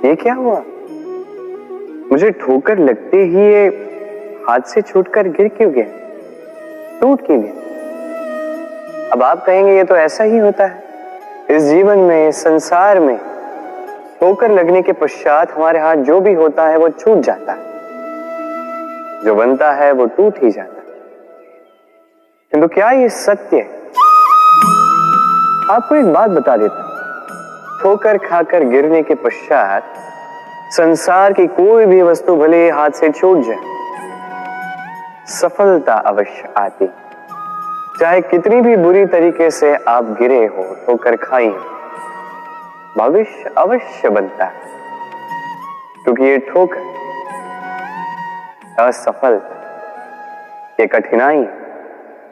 ये क्या हुआ? मुझे ठोकर लगते ही ये हाथ से छूटकर गिर क्यों गया, टूट क्यों गया? अब आप कहेंगे ये तो ऐसा ही होता है इस जीवन में, इस संसार में। ठोकर लगने के पश्चात हमारे हाथ जो भी होता है वो छूट जाता है, जो बनता है वो टूट ही जाता है। किंतु क्या ये सत्य है? आपको एक बात बता देता हूं, ठोकर खाकर गिरने के पश्चात संसार की कोई भी वस्तु भले हाथ से छूट जाए, सफलता अवश्य आती। चाहे कितनी भी बुरी तरीके से आप गिरे हो, ठोकर खाई हो, भविष्य अवश्य बनता है। क्योंकि ये ठोकर, असफलता, ये कठिनाई,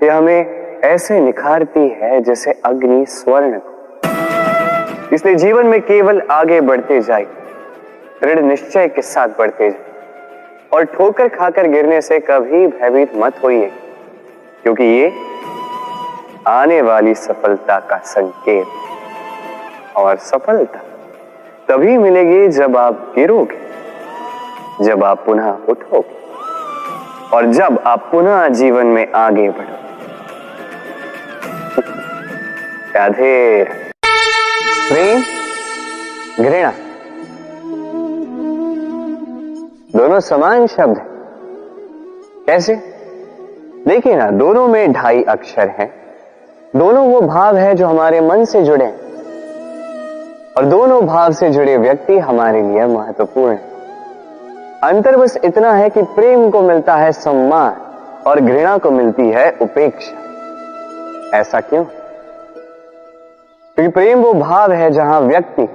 ये हमें ऐसे निखारती है जैसे अग्नि स्वर्ण को। इसलिए जीवन में केवल आगे बढ़ते जाइए, दृढ़ निश्चय के साथ बढ़ते जाइए, और ठोकर खाकर गिरने से कभी भयभीत मत होइए, क्योंकि ये आने वाली सफलता का संकेत। और सफलता तभी मिलेगी जब आप गिरोगे, जब आप पुनः उठोगे, और जब आप पुनः जीवन में आगे बढ़ोगे। राधे। प्रेम, घृणा दोनों समान शब्द हैं। कैसे? देखिए ना, दोनों में 2.5 अक्षर हैं। दोनों वो भाव है जो हमारे मन से जुड़े हैं, और दोनों भाव से जुड़े व्यक्ति हमारे लिए महत्वपूर्ण है। अंतर बस इतना है कि प्रेम को मिलता है सम्मान और घृणा को मिलती है उपेक्षा। ऐसा क्यों? क्योंकि प्रेम वो भाव है जहां व्यक्ति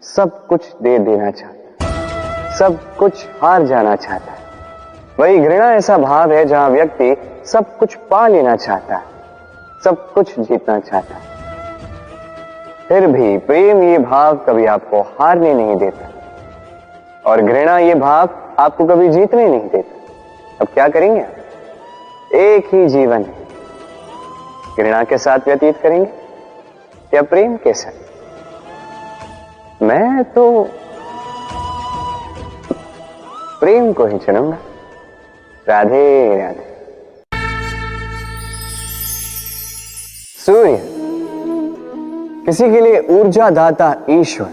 सब कुछ दे देना चाहता है, सब कुछ हार जाना चाहता है। वही घृणा ऐसा भाव है जहां व्यक्ति सब कुछ पा लेना चाहता है, सब कुछ जीतना चाहता है। फिर भी प्रेम ये भाव कभी आपको हारने नहीं देता, और घृणा ये भाव आपको कभी जीतने नहीं देता। अब क्या करेंगे? एक ही जीवन है, घृणा के साथ व्यतीत करेंगे या प्रेम के साथ? मैं तो प्रेम को ही चुनूंगा। राधे राधे। सूर्य किसी के लिए ऊर्जा दाता ईश्वर,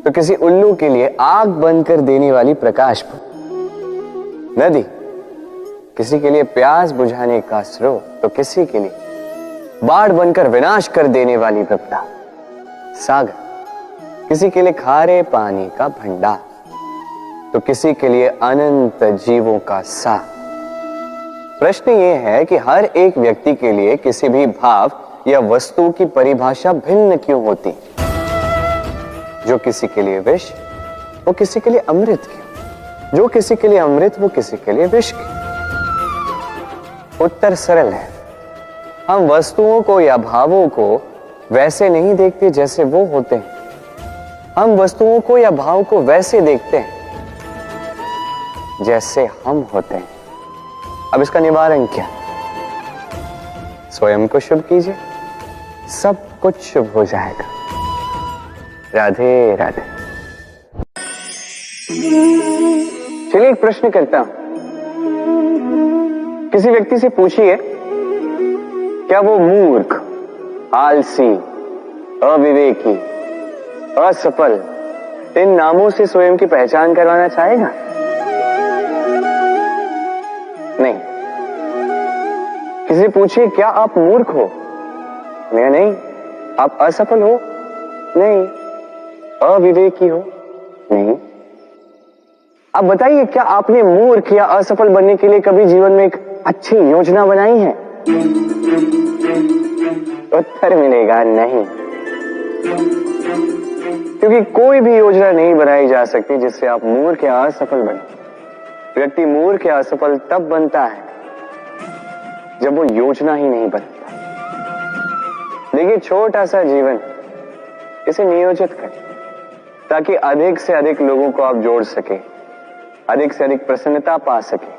तो किसी उल्लू के लिए आग बंद कर देने वाली प्रकाश पुंज। नदी किसी के लिए प्यास बुझाने का स्रोत, तो किसी के लिए बाढ़ बनकर विनाश कर देने वाली विपदा। सागर किसी के लिए खारे पानी का भंडार, तो किसी के लिए अनंत जीवों का सार। प्रश्न यह है कि हर एक व्यक्ति के लिए किसी भी भाव या वस्तु की परिभाषा भिन्न क्यों होती? जो किसी के लिए विष, वो किसी के लिए अमृत क्यों? जो किसी के लिए अमृत, वो किसी के लिए विष क्यों? उत्तर सरल है। हम वस्तुओं को या भावों को वैसे नहीं देखते जैसे वो होते हैं। हम वस्तुओं को या भाव को वैसे देखते हैं जैसे हम होते हैं। अब इसका निवारण क्या? स्वयं को शुभ कीजिए, सब कुछ शुभ हो जाएगा। राधे राधे। चलिए एक प्रश्न करता हूं। किसी व्यक्ति से पूछिए, क्या वो मूर्ख, आलसी, अविवेकी, असफल इन नामों से स्वयं की पहचान करवाना चाहेगा? नहीं। किसी से पूछिए, क्या आप मूर्ख हो? नहीं। आप असफल हो? नहीं। अविवेकी हो? नहीं। अब बताइए, क्या आपने मूर्ख या असफल बनने के लिए कभी जीवन में एक अच्छी योजना बनाई है? उत्तर मिलेगा नहीं। क्योंकि कोई भी योजना नहीं बनाई जा सकती जिससे आप मूर्ख या असफल बने। व्यक्ति मूर्ख या असफल तब बनता है जब वो योजना ही नहीं बनाता। देखिए, छोटा सा जीवन, इसे नियोजित करें ताकि अधिक से अधिक लोगों को आप जोड़ सके, अधिक से अधिक प्रसन्नता पा सके,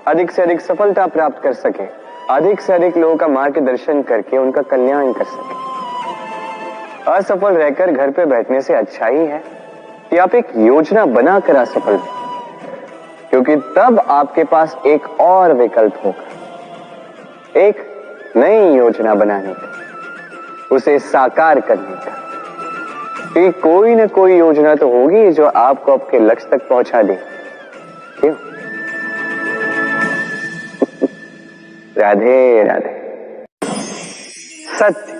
अधिक से अधिक सफलता प्राप्त कर सके, अधिक से अधिक लोगों का मार्गदर्शन करके उनका कल्याण कर सके। असफल रहकर घर पे बैठने से अच्छा ही है कि आप एक योजना बनाकर असफल हो, क्योंकि तब आपके पास एक और विकल्प होगा, एक नई योजना बनाने का, उसे साकार करने का। कि कोई न कोई योजना तो होगी जो आपको आपके लक्ष्य तक पहुंचा दे। क्यों? राधे राधे। सत्य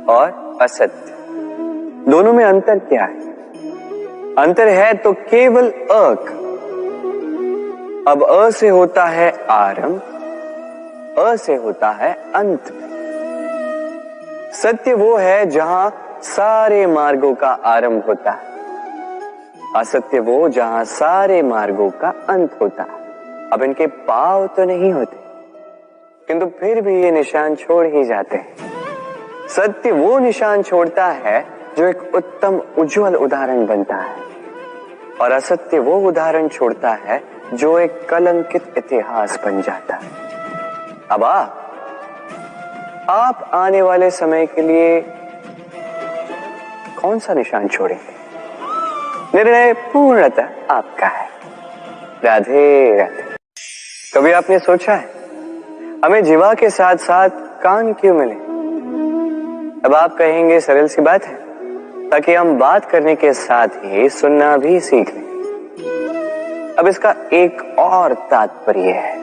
और असत्य दोनों में अंतर क्या है? अंतर है तो केवल अक। अब अ से होता है आरंभ, अ से होता है अंत। सत्य वो है जहां सारे मार्गों का आरंभ होता है, असत्य वो जहां सारे मार्गों का अंत होता है। अब इनके पांव तो नहीं होते, किंतु फिर भी ये निशान छोड़ ही जाते हैं। सत्य वो निशान छोड़ता है जो एक उत्तम उज्जवल उदाहरण बनता है, और असत्य वो उदाहरण छोड़ता है जो एक कलंकित इतिहास बन जाता है। अब आप आने वाले समय के लिए कौन सा निशान छोड़ेंगे? निर्णय पूर्णतः आपका है। राधे राधे। कभी आपने सोचा है हमें जीवा के साथ साथ कान क्यों मिले? अब आप कहेंगे सरल सी बात है, ताकि हम बात करने के साथ ही सुनना भी सीख लें। अब इसका एक और तात्पर्य है।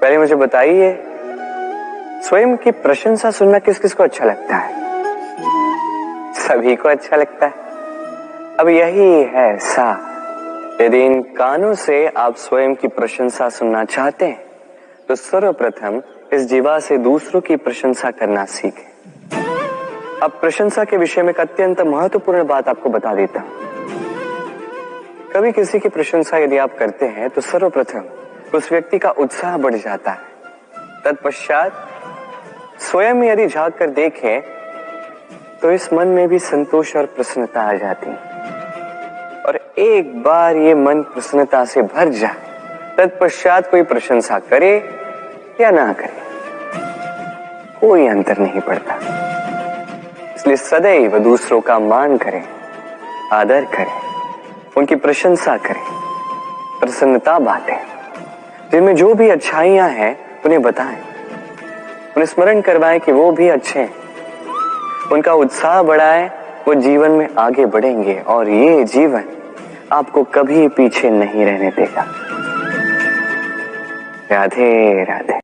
पहले मुझे बताइए, स्वयं की प्रशंसा सुनना किस किस को अच्छा लगता है? सभी को अच्छा लगता है। अब यही है सा। यदि इन कानों से आप स्वयं की प्रशंसा सुनना चाहते हैं तो सर्वप्रथम इस जीवा से दूसरों की प्रशंसा करना सीखें। अब प्रशंसा के विषय में एक अत्यंत महत्वपूर्ण बात आपको बता देता हूं। कभी किसी की प्रशंसा यदि आप करते हैं तो सर्वप्रथम उस व्यक्ति का उत्साह बढ़ जाता है। तत्पश्चात स्वयं यदि झांक कर देखें तो इस मन में भी संतोष और प्रसन्नता आ जाती है, और एक बार ये मन प्रसन्नता से भर जाए, तत्पश्चात कोई प्रशंसा करे या ना करे, कोई अंतर नहीं पड़ता। इसलिए सदैव दूसरों का मान करें, आदर करें, उनकी प्रशंसा करें, प्रसन्नता बांटें। जिनमें जो भी अच्छाइयां हैं उन्हें बताएं, उन्हें स्मरण करवाएं कि वो भी अच्छे हैं, उनका उत्साह बढ़ाएं। वो जीवन में आगे बढ़ेंगे और ये जीवन आपको कभी पीछे नहीं रहने देगा। राधे राधे।